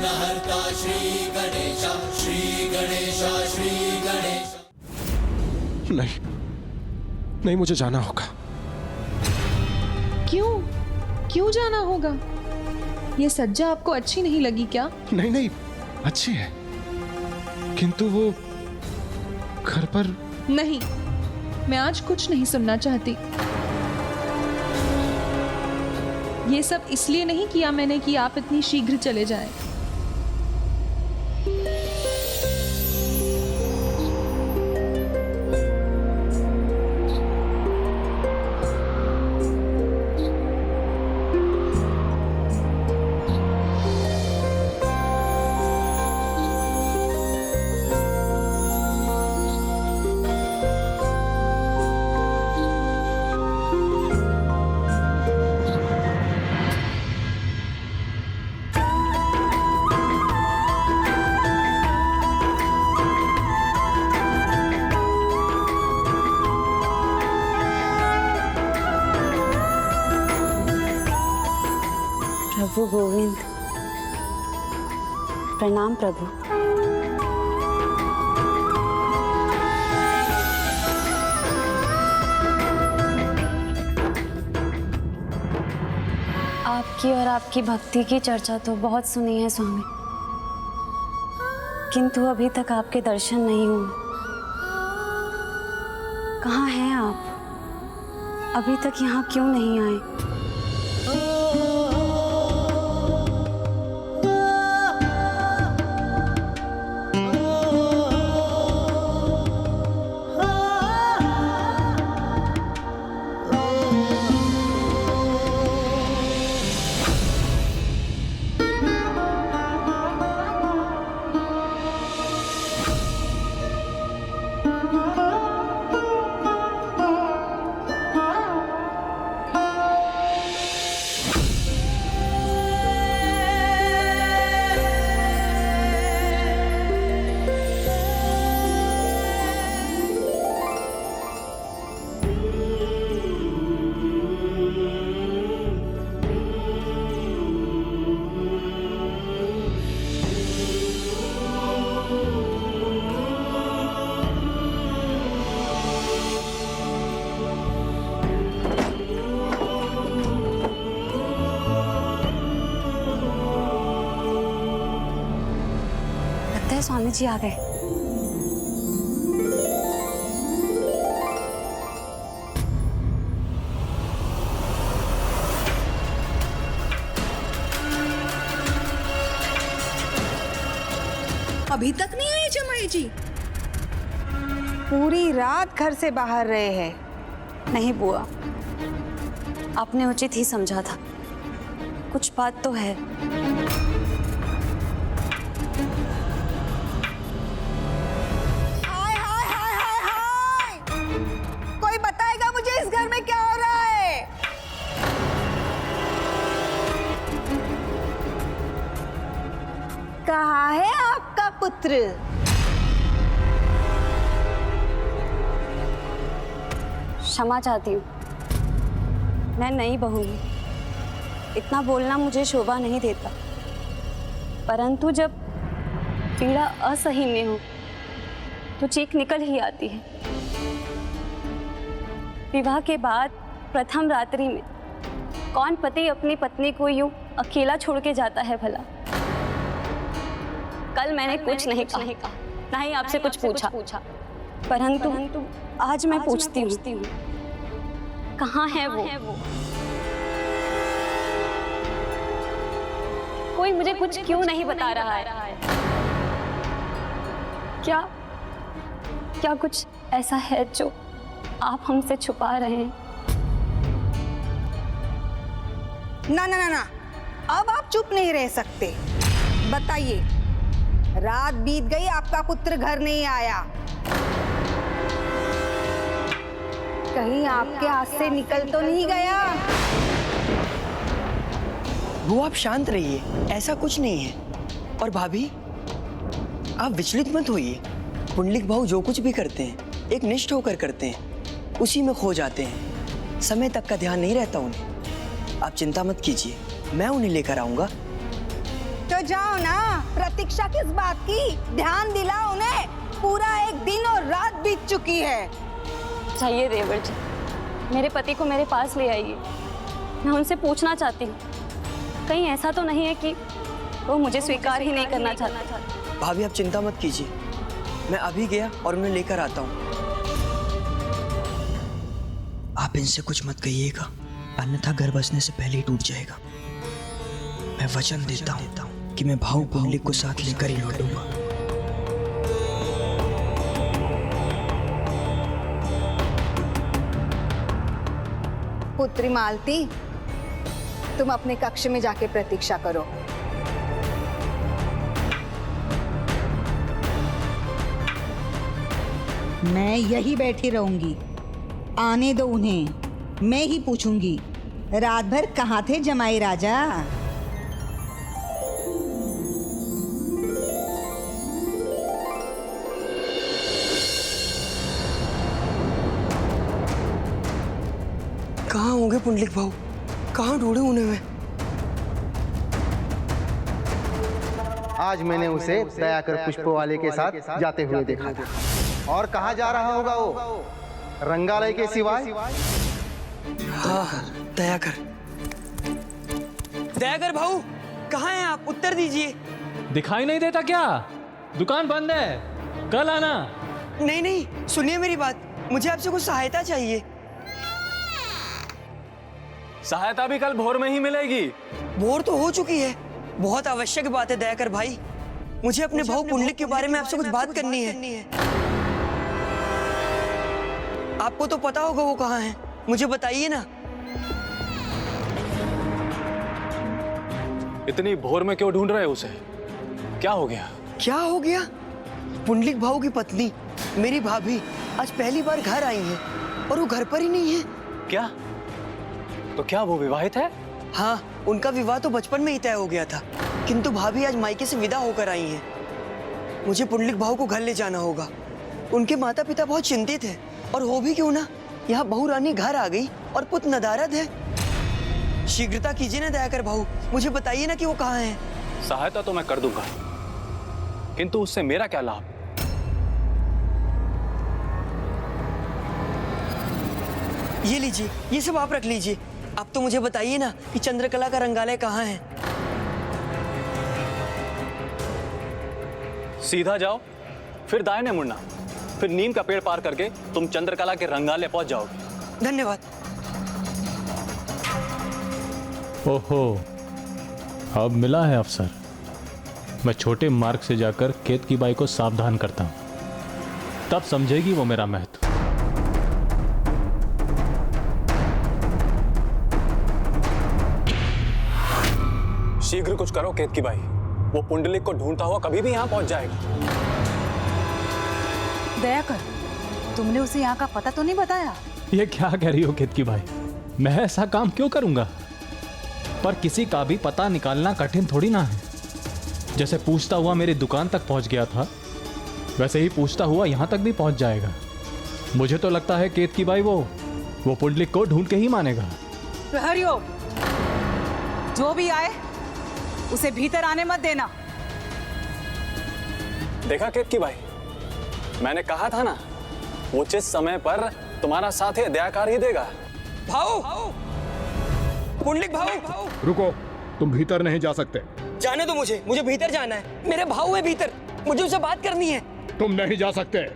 विघ्नहर्ता श्री गणेश, श्री गणेश, श्री गणेश। नहीं नहीं, मुझे जाना होगा। क्यों क्यों जाना होगा? ये सज्जा आपको अच्छी नहीं लगी क्या? नहीं नहीं, अच्छी है, किंतु वो घर पर। नहीं, मैं आज कुछ नहीं सुनना चाहती। ये सब इसलिए नहीं किया मैंने कि आप इतनी शीघ्र चले जाएं। प्रभु गोविंद, प्रणाम प्रभु। आपकी और आपकी भक्ति की चर्चा तो बहुत सुनी है स्वामी, किंतु अभी तक आपके दर्शन नहीं हुए। कहाँ हैं आप? अभी तक यहाँ क्यों नहीं आए? स्वामी जी आ गए। अभी तक नहीं आए जमाई जी? पूरी रात घर से बाहर रहे हैं। नहीं बुआ, आपने उचित ही समझा था। कुछ बात तो है। कहाँ है आपका पुत्र? क्षमा चाहती हूँ, मैं नई बहू हूँ। इतना बोलना मुझे शोभा नहीं देता, परंतु जब पीड़ा असहनीय हो तो चीख निकल ही आती है। विवाह के बाद प्रथम रात्रि में कौन पति अपनी पत्नी को यूं अकेला छोड़ के जाता है भला? कल मैंने कुछ नहीं कहा, ना ही आपसे कुछ पूछा, परंतु आज मैं पूछती हूँ, कहाँ है वो? कोई मुझे कुछ क्यों नहीं बता रहा है? क्या कुछ ऐसा है जो आप हमसे छुपा रहे हैं? ना ना ना ना, अब आप चुप नहीं रह सकते। बताइए, रात बीत गई, आपका पुत्र घर नहीं आया। कहीं आपके हाथ से निकल तो नहीं गया? वो आप शांत रहिए, ऐसा कुछ नहीं है। और भाभी, आप विचलित मत होइए। पुंडलिक भाऊ जो कुछ भी करते हैं एक निष्ठ होकर करते हैं, उसी में खो जाते हैं। समय तक का ध्यान नहीं रहता उन्हें। आप चिंता मत कीजिए, मैं उन्हें लेकर आऊंगा। तो जाओ ना, प्रतीक्षा किस बात की? ध्यान दिलाओ उन्हें, पूरा एक दिन और रात बीत चुकी है। चाहिए देवर जी, मेरे पति को मेरे पास ले आइए। मैं उनसे पूछना चाहती हूँ, कहीं ऐसा तो नहीं है कि वो मुझे स्वीकार ही नहीं करना चाहता। भाभी आप चिंता मत कीजिए, मैं अभी गया और उन्हें लेकर आता हूँ। आप इनसे कुछ मत कहिएगा, अन्यथा घर बसने से पहले ही टूट जाएगा। मैं वचन देता हूँ कि मैं भाऊ पुंडलिक को साथ लेकर ही लौटूंगा। पुत्री मालती, तुम अपने कक्ष में जाके प्रतीक्षा करो। मैं यही बैठी रहूंगी, आने दो उन्हें, मैं ही पूछूंगी रात भर कहाँ थे जमाई राजा। कहाँ होंगे पुंडलिक भाऊ? कहाँ ढूंढे उन्हें मैं? आज मैंने उसे दयाकर पुष्पवाले के साथ जाते हुए देखा था। और कहाँ जा रहा होगा वो? रंगालय के सिवाय? हाँ, दयाकर। दयाकर भाऊ, कहाँ हैं आप? उत्तर दीजिए। दिखाई नहीं देता क्या? दुकान बंद है, कल आना। नहीं नहीं, सुनिए मेरी बात, मुझे आपसे कुछ सहायता चाहिए। सहायता भी कल भोर में ही मिलेगी। भोर तो हो चुकी है। बहुत आवश्यक बात है दयाकर भाई, मुझे अपने भाऊ पुंडलिक के बारे में आपसे कुछ बात करनी है। आपको तो पता होगा वो कहाँ है, मुझे बताइए ना। इतनी भोर में क्यों ढूंढ रहे हो उसे? क्या हो गया? क्या हो गया? पुंडलिक भाऊ की पत्नी, मेरी भाभी, आज पहली बार घर आई है और वो घर पर ही नहीं है। क्या? तो क्या वो विवाहित है? हाँ, उनका विवाह तो बचपन में ही तय हो गया था, किंतु भाभी आज मायके से विदा होकर आई हैं। मुझे पुंडलिक भाऊ को घर ले जाना होगा। उनके माता पिता बहुत चिंतित हैं, और हो भी क्यों ना, यहाँ बहू रानी घर आ गई और पुत्र नदारद है। शीघ्रता कीजिए ना दयाकर भाऊ, मुझे बताइए ना कि वो कहाँ है। सहायता तो मैं कर दूंगा, किंतु उससे मेरा क्या लाभ? ये लीजिए, ये सब आप रख लीजिए। अब तो मुझे बताइए ना कि चंद्रकला का रंगालय कहाँ है। सीधा जाओ, फिर दाहिने मुड़ना, फिर नीम का पेड़ पार करके तुम चंद्रकला के रंगालय पहुंच जाओगे। धन्यवाद। ओहो, अब मिला है अवसर। मैं छोटे मार्ग से जाकर केतकी बाई को सावधान करता हूं, तब समझेगी वो मेरा महत्व। शीघ्र कुछ करो केतकी बाई, वो पुंडलिक को ढूंढता हुआ कभी भी यहाँ पहुंच जाएगा। दयाकर, तुमने उसे यहाँ का पता तो नहीं बताया? ये क्या कह रही हो केतकी भाई? मैं ऐसा काम क्यों करूंगा? पर किसी का भी पता निकालना कठिन थोड़ी ना है। जैसे पूछता हुआ मेरी दुकान तक पहुंच गया था, वैसे ही पूछता हुआ यहां तक भी पहुंच जाएगा। मुझे तो लगता है केतकी भाई वो पुंडलिक को ढूंढ के ही मानेगा। प्रहरियो, जो भी आए उसे भीतर आने मत देना। देखा केतकी भाई, मैंने कहा था ना, उचित समय पर तुम्हारा साथी दयाकर ही देगा। भाऊ, पुंडलिक भाऊ, रुको, तुम भीतर नहीं जा सकते। जाने दो मुझे भीतर जाना है। मेरे भाऊ है भीतर, मुझे उससे बात करनी है। तुम नहीं जा सकते।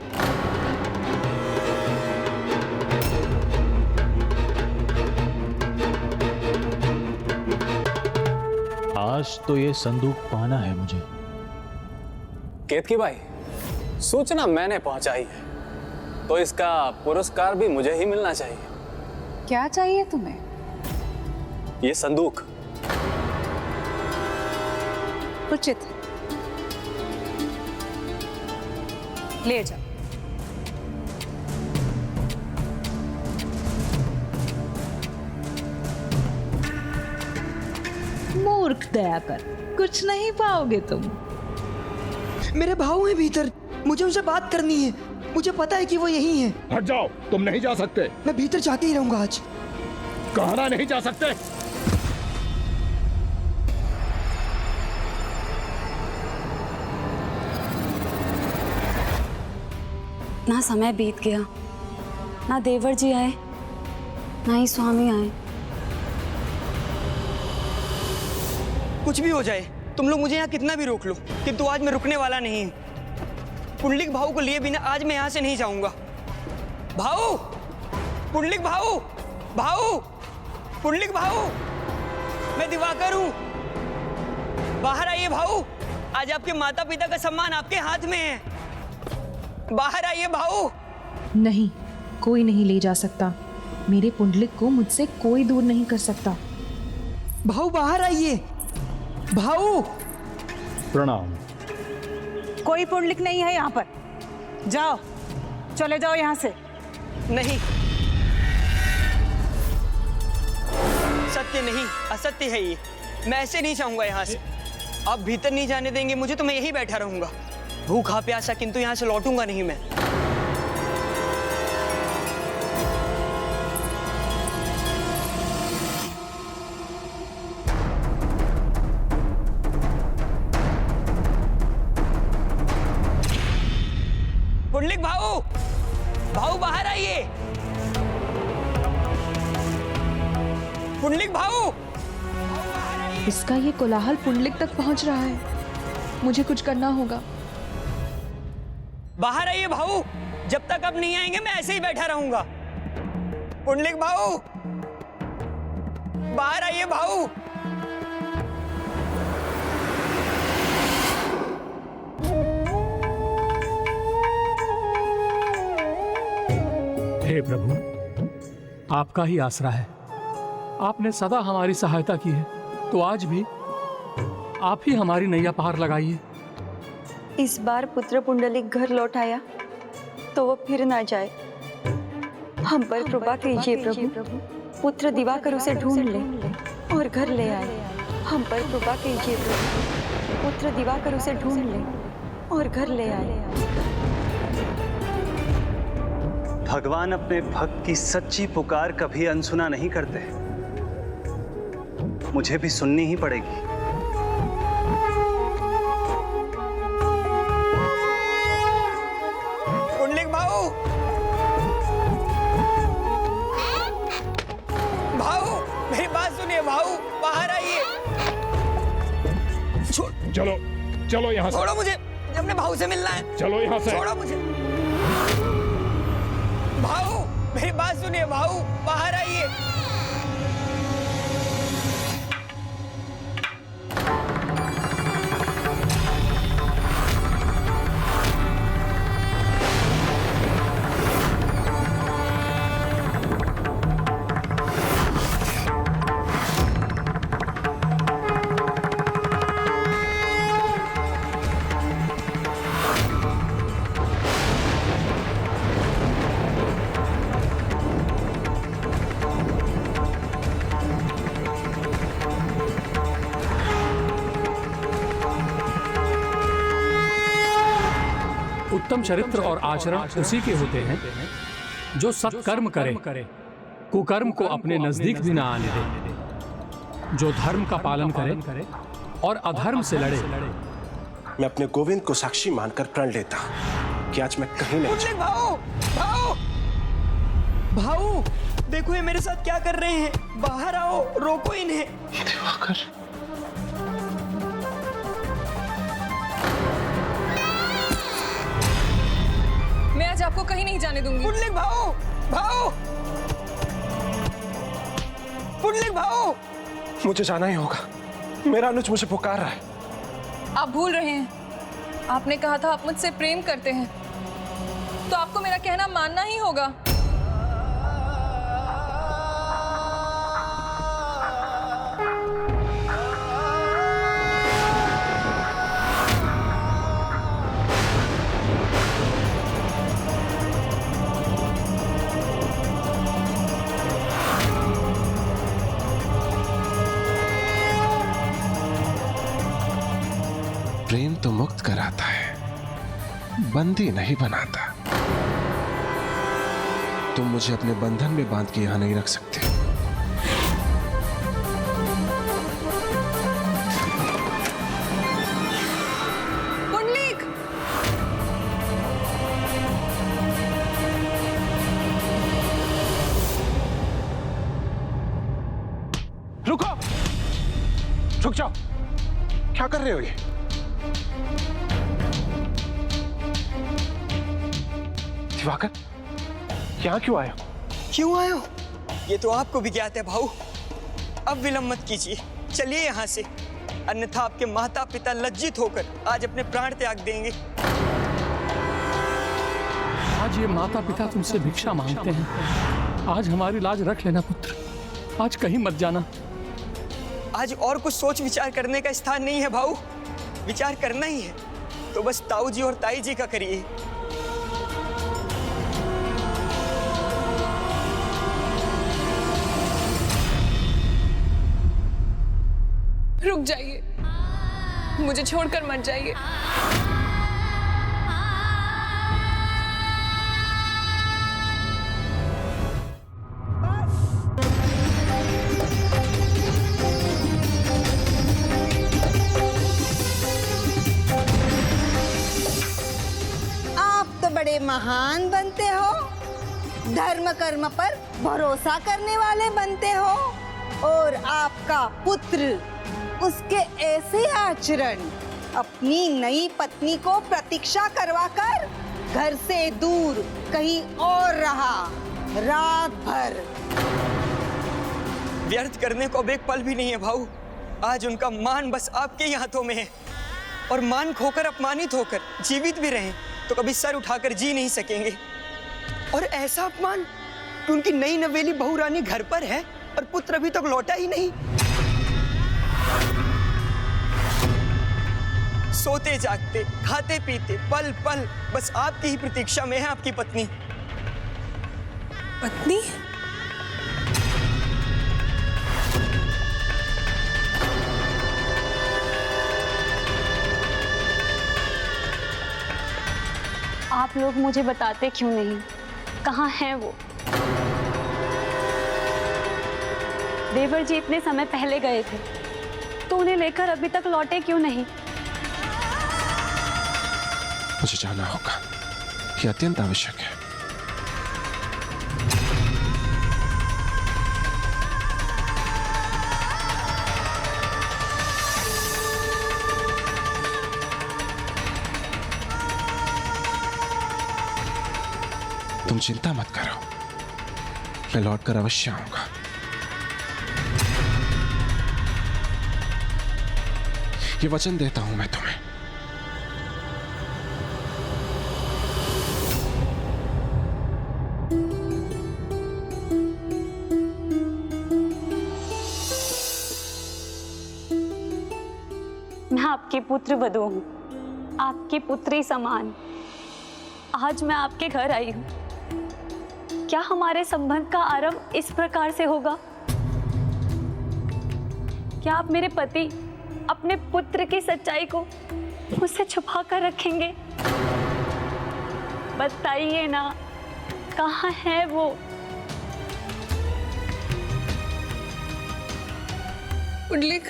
आज तो ये संदूक पाना है मुझे। केतकी भाई, सूचना मैंने पहुंचाई है, तो इसका पुरस्कार भी मुझे ही मिलना चाहिए। क्या चाहिए तुम्हें? ये संदूक। उचित, ले जाओ। मूर्ख दयाकर, कुछ नहीं पाओगे तुम। मेरे भाऊ है भीतर, मुझे उनसे बात करनी है। मुझे पता है कि वो यही है। हट जाओ, तुम नहीं जा सकते। मैं भीतर जाते ही रहूंगा आज। कहाँ नहीं जा सकते? इतना समय बीत गया, ना देवर जी आए ना ही स्वामी आए। कुछ भी हो जाए, तुम लोग मुझे यहाँ कितना भी रोक लो, किंतु आज मैं रुकने वाला नहीं हूँ। पुंडलिक भाऊ को लिए बिना आज मैं यहाँ से नहीं जाऊंगा। भाऊ, पुंडलिक भाऊ, भाऊ, पुंडलिक भाऊ, मैं दिवाकर हूँ। बाहर आइए भाऊ, आज आपके माता पिता का सम्मान आपके हाथ में है। बाहर आइए भाऊ। नहीं, कोई नहीं ले जा सकता। मेरे पुंडलिक को मुझसे कोई दूर नहीं कर सकता। भाऊ बाहर आइए। भाऊ, प्रणाम। कोई पुंडलिक नहीं है यहाँ पर, जाओ, चले जाओ यहाँ से। नहीं, सत्य नहीं, असत्य है ये। मैं ऐसे नहीं जाऊंगा यहाँ से। आप भीतर नहीं जाने देंगे मुझे तो मैं यहीं बैठा रहूंगा, भूखा प्यासा, किंतु यहाँ से लौटूंगा नहीं मैं। पुंडलिक भाऊ, भाऊ बाहर आइए। पुंडलिक भाऊ, इसका ये कोलाहल पुंडलिक तक पहुंच रहा है। मुझे कुछ करना होगा। बाहर आइए भाऊ। जब तक आप नहीं आएंगे मैं ऐसे ही बैठा रहूंगा। पुंडलिक भाऊ, बाहर आइए भाऊ। हे प्रभु, आपका ही आसरा है। आपने सदा हमारी सहायता की है, तो आज भी आप ही हमारी नैया पार लगाइए। इस बार पुत्र पुंडलिक घर लौट आया तो वो फिर ना जाए। हम पर कृपा कीजिए प्रभु। पुत्र दिवाकर उसे ढूंढ ले और घर ले आए। हम पर कृपा कीजिए प्रभु। पुत्र दिवाकर उसे ढूंढ ले और घर ले आए। भगवान अपने भक्त की सच्ची पुकार कभी अनसुना नहीं करते। मुझे भी सुननी ही पड़ेगी। पुंडलिक भाऊ, भाऊ मेरी बात सुनिए भाऊ, बाहर आइए। चलो चलो यहाँ से। छोड़ो मुझे, अपने भाऊ से मिलना है। चलो यहाँ से। छोड़ो मुझे। भाऊ मेरी बात सुनिए भाऊ, बाहर आइए। उत्तम चरित्र और आचरण उसी के होते हैं जो सत्कर्म करे, कुकर्म को अपने नजदीक भी ना आने दे, जो धर्म का पालन करे और अधर्म से लड़े। मैं अपने गोविंद को साक्षी मानकर प्रण लेता हूं कि आज मैं कहीं नहीं। भाऊ, भाऊ, भाऊ, देखो ये मेरे साथ क्या कर रहे हैं। बाहर आओ, रोको इन्हें। दिवाकर, मैं आज आपको कहीं नहीं जाने दूंगी। पुंडलिक भाऊ, भाऊ, पुंडलिक भाऊ, मुझे जाना ही होगा। मेरा अनुज मुझे पुकार रहा है। आप भूल रहे हैं, आपने कहा था आप मुझसे प्रेम करते हैं, तो आपको मेरा कहना मानना ही होगा। प्रेम तो मुक्त कराता है, बंदी नहीं बनाता। तुम मुझे अपने बंधन में बांध के यहां नहीं रख सकते। पुंडलिक, रुक जाओ, क्या कर रहे हो ये? दिवाकर, यहाँ क्यों आए हो? क्यों आए हो ये तो आपको भी ज्ञात है भाऊ। अब विलंब मत कीजिए, चलिए यहाँ से, अन्यथा आपके माता पिता लज्जित होकर आज अपने प्राण त्याग देंगे। आज ये माता पिता तुमसे भिक्षा मांगते हैं। आज हमारी लाज रख लेना पुत्र, आज कहीं मत जाना। आज और कुछ सोच विचार करने का स्थान नहीं है भाऊ, विचार करना ही है तो बस ताऊ जी और ताई जी का करिए। रुक जाइए, मुझे छोड़कर मत जाइए। आप तो बड़े महान बनते हो, धर्म कर्म पर भरोसा करने वाले बनते हो, और आपका पुत्र उसके ऐसे आचरण अपनी नई पत्नी को प्रतीक्षा करवाकर घर से दूर कहीं और रहा रात भर। व्यर्थ करने को अब एक पल भी नहीं है भाऊ। आज उनका मान बस आपके ही हाथों में है, और मान खोकर अपमानित होकर जीवित भी रहें तो कभी सर उठाकर जी नहीं सकेंगे। और ऐसा अपमान कि उनकी नई नवेली बहू रानी घर पर है और पुत्र अभी तक लौटा ही नहीं। सोते जागते, खाते पीते, पल पल बस आपकी ही प्रतीक्षा में है आपकी पत्नी। पत्नी? आप लोग मुझे बताते क्यों नहीं, कहाँ हैं वो? देवर जी इतने समय पहले गए थे, तो उन्हें लेकर अभी तक लौटे क्यों नहीं? मुझे जाना होगा, ये अत्यंत आवश्यक है। तुम चिंता मत करो, मैं लौटकर अवश्य आऊंगा। ये वचन देता हूं मैं तुम्हें। मैं आपकी पुत्र वधू हूँ, आपकी पुत्री समान। आज मैं आपके घर आई हूँ। क्या हमारे संबंध का आरंभ इस प्रकार से होगा? क्या आप मेरे पति अपने पुत्र की सच्चाई को मुझसे छुपा कर रखेंगे? बताइए ना, कहाँ है वो? पुंडलिक,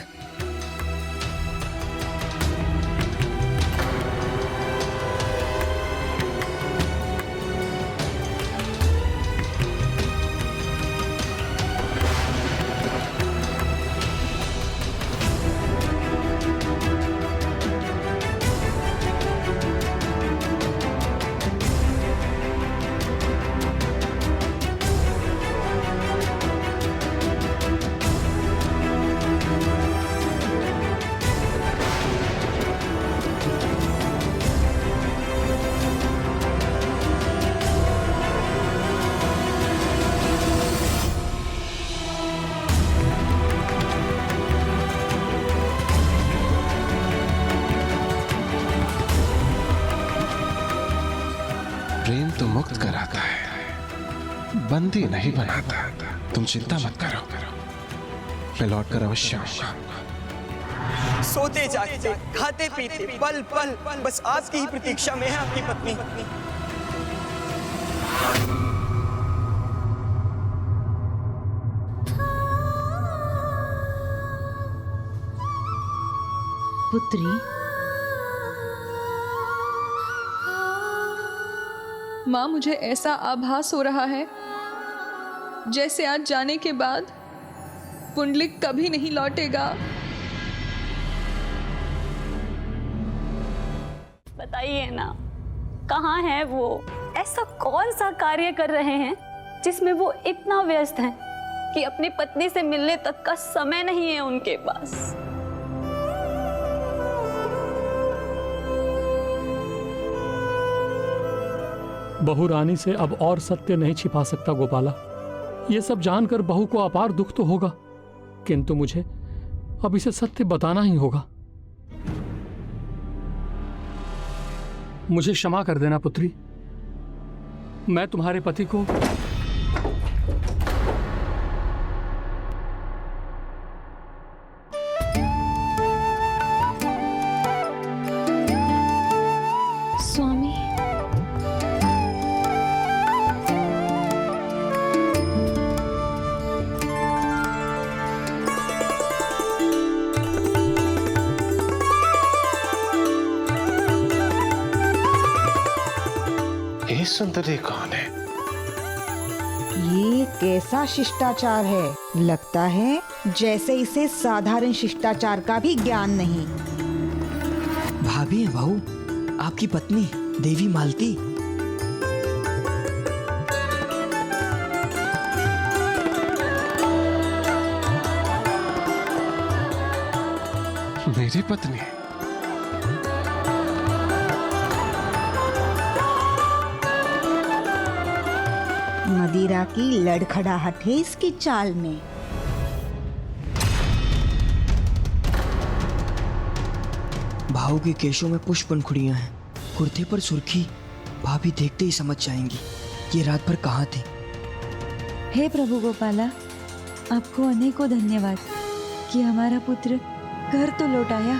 प्रेम तो मुक्त कराता है, बंदी नहीं बनाता। तुम चिंता मत करो, मैं लौटकर अवश्य आऊंगा। सोते जागते, खाते पीते, पल पल बस आपकी ही प्रतीक्षा में है आपकी पत्नी। पुत्री, माँ, मुझे ऐसा आभास हो रहा है जैसे आज जाने के बाद पुंडलिक कभी नहीं लौटेगा। बताइए ना, कहाँ है वो? ऐसा कौन सा कार्य कर रहे हैं जिसमें वो इतना व्यस्त हैं कि अपनी पत्नी से मिलने तक का समय नहीं है उनके पास? बहू रानी से अब और सत्य नहीं छिपा सकता गोपाला। ये सब जानकर बहू को अपार दुख तो होगा, किंतु मुझे अब इसे सत्य बताना ही होगा। मुझे क्षमा कर देना पुत्री। मैं तुम्हारे पति को स्वामी, ये सुंदरी कौन है? ये कैसा शिष्टाचार है? लगता है जैसे इसे साधारण शिष्टाचार का भी ज्ञान नहीं। भाभी है बहू, आपकी पत्नी देवी मालती। मेरी पत्नी? मदिरा की लड़खड़ाहट है इसकी चाल में। भाव के केशों में पुष्प पंखुड़ियां हैं, कुर्ते पर सुर्खी। भाभी देखते ही समझ जाएंगी ये रात भर कहाँ थे। हे प्रभु गोपाला, आपको अनेकों धन्यवाद कि हमारा पुत्र घर तो लौट आया।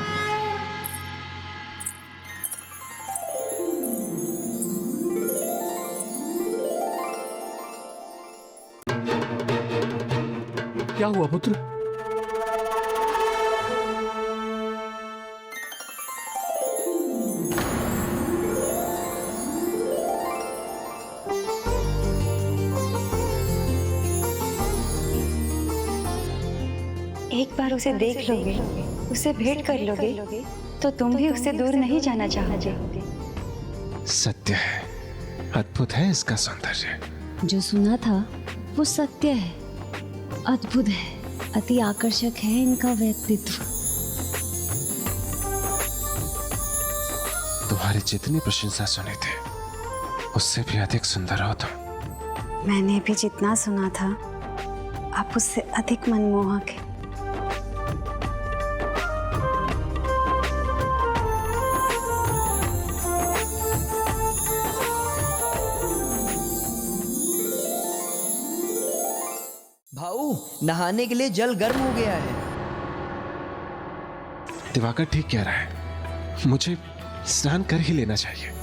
क्या हुआ पुत्र? एक बार उसे देख लोगे, उसे भेंट कर लोगे, तो तुम भी उससे दूर नहीं जाना चाहोगे। सत्य है, अद्भुत है इसका सौंदर्य। जो सुना था वो सत्य है, अद्भुत है, अति आकर्षक है इनका व्यक्तित्व। तुम्हारी जितनी प्रशंसा सुनी थी उससे भी अधिक सुंदर हो तुम। मैंने भी जितना सुना था आप उससे अधिक मनमोहक है। भाऊ, नहाने के लिए जल गर्म हो गया है। दिवाकर ठीक कह रहा है, मुझे स्नान कर ही लेना चाहिए।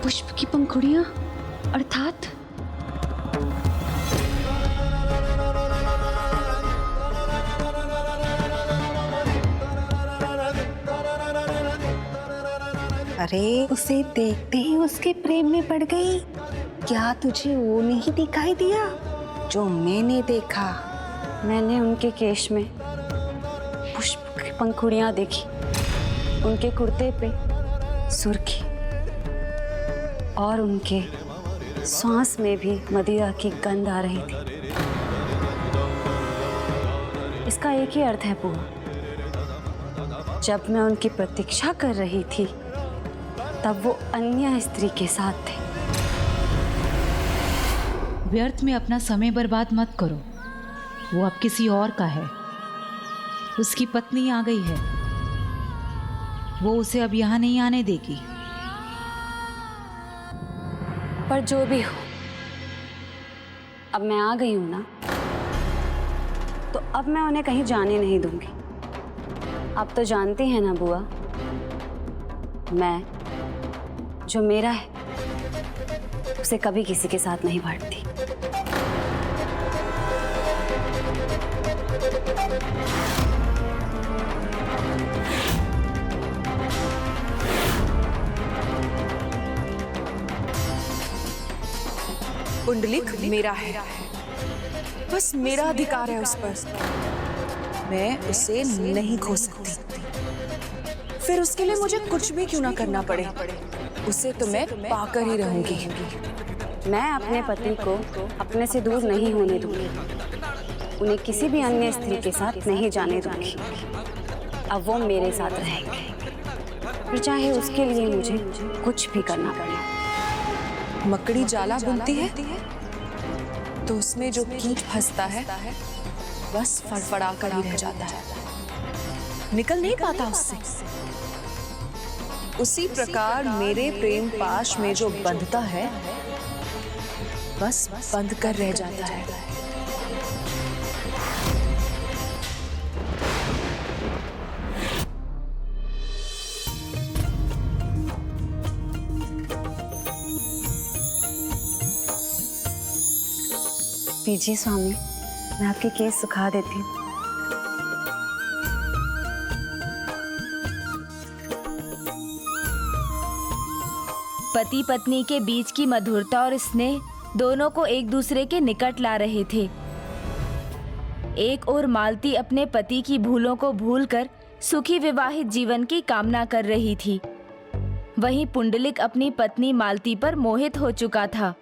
पुष्प की पंखुड़ियां अर्थात अरे उसे देखते ही उसके प्रेम में पड़ गई। क्या तुझे वो नहीं दिखाई दिया जो मैंने देखा? मैंने उनके केश में पुष्प की पंखुड़ियां देखी, उनके कुर्ते पे सुर्खी और उनके सांस में भी मदिरा की गंध आ रही थी। इसका एक ही अर्थ है बुआ, जब मैं उनकी प्रतीक्षा कर रही थी तब वो अन्य स्त्री के साथ थे। व्यर्थ में अपना समय बर्बाद मत करो, वो अब किसी और का है। उसकी पत्नी आ गई है, वो उसे अब यहाँ नहीं आने देगी। पर जो भी हो, अब मैं आ गई हूं ना, तो अब मैं उन्हें कहीं जाने नहीं दूंगी। आप तो जानती हैं ना बुआ, मैं जो मेरा है उसे कभी किसी के साथ नहीं बांटती। पुंडलिक मेरा है, बस मेरा अधिकार है उस पर। मैं उसे नहीं खो सकती, फिर उसके लिए मुझे कुछ भी क्यों ना करना पड़े, उसे तो मैं पाकर ही रहूंगी। मैं अपने पति को अपने से दूर नहीं होने दूंगी, उन्हें किसी भी अन्य स्त्री के साथ नहीं जाने दूंगी। अब वो मेरे साथ रहेंगे, फिर चाहे उसके लिए मुझे कुछ भी करना पड़े। मकड़ी जाला बुनती है तो उसमें जो कीट फंसता है बस फड़फड़ा कर ही रह जाता है, निकल नहीं पाता उससे। उसी प्रकार मेरे प्रेम पाश में जो बंधता है बस बंध कर रह जाता है। पीजिए स्वामी, मैं आपके केस सुखा देती हूँ। पति पत्नी के बीच की मधुरता और स्नेह दोनों को एक दूसरे के निकट ला रहे थे। एक ओर मालती अपने पति की भूलों को भूलकर सुखी विवाहित जीवन की कामना कर रही थी, वहीं पुंडलिक अपनी पत्नी मालती पर मोहित हो चुका था।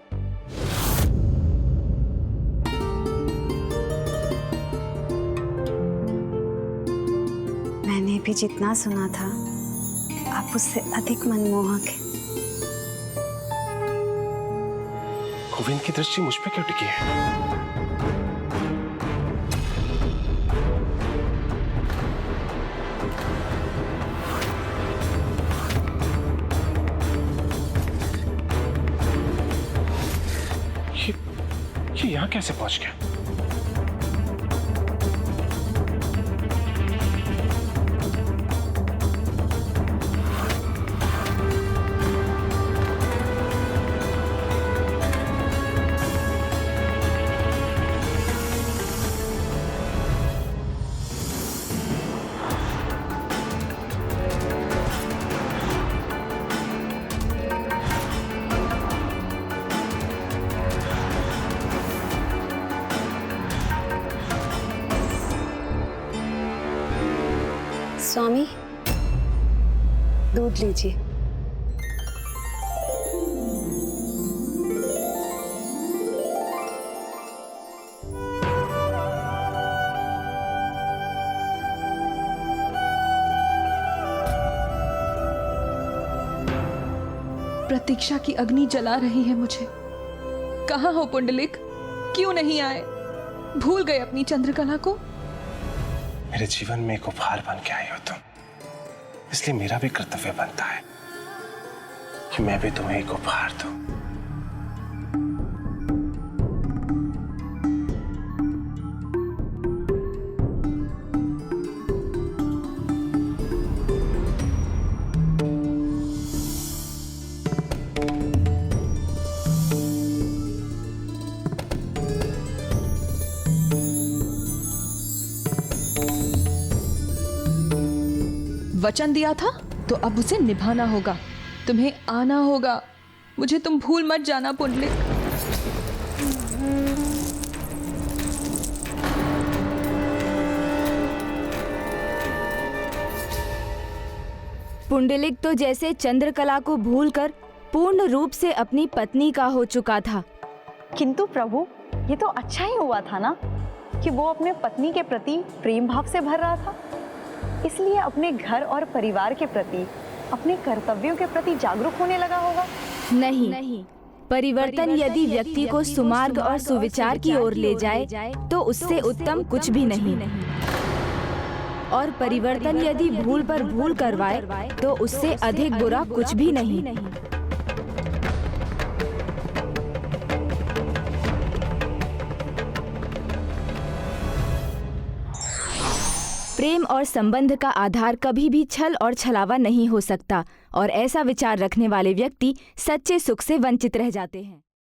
मैंने भी जितना सुना था आप उससे अधिक मनमोहक है। गोविंद की दृष्टि मुझ पे क्यों टिकी है? ये यहाँ कैसे पहुंच गया? स्वामी, दूध लीजिए। प्रतीक्षा की अग्नि जला रही है मुझे। कहाँ हो पुंडलिक, क्यों नहीं आए? भूल गए अपनी चंद्रकला को? मेरे जीवन में एक उपहार बन के आई हो तुम, इसलिए मेरा भी कर्तव्य बनता है कि मैं भी तुम्हें एक उपहार दूं। वचन दिया था तो अब उसे निभाना होगा। तुम्हें आना होगा, मुझे तुम भूल मत जाना पुंडलिक। पुंडलिक तो जैसे चंद्रकला को भूलकर पूर्ण रूप से अपनी पत्नी का हो चुका था। किंतु प्रभु, ये तो अच्छा ही हुआ था ना कि वो अपने पत्नी के प्रति प्रेम भाव से भर रहा था, इसलिए अपने घर और परिवार के प्रति, अपने कर्तव्यों के प्रति जागरूक होने लगा होगा। नहीं, परिवर्तन यदि व्यक्ति को सुमार्ग और सुविचार की ओर ले जाए तो उससे उत्तम कुछ भी नहीं, और परिवर्तन यदि भूल पर भूल करवाए तो उससे अधिक बुरा कुछ भी नहीं। प्रेम और संबंध का आधार कभी भी छल और छलावा नहीं हो सकता, और ऐसा विचार रखने वाले व्यक्ति सच्चे सुख से वंचित रह जाते हैं।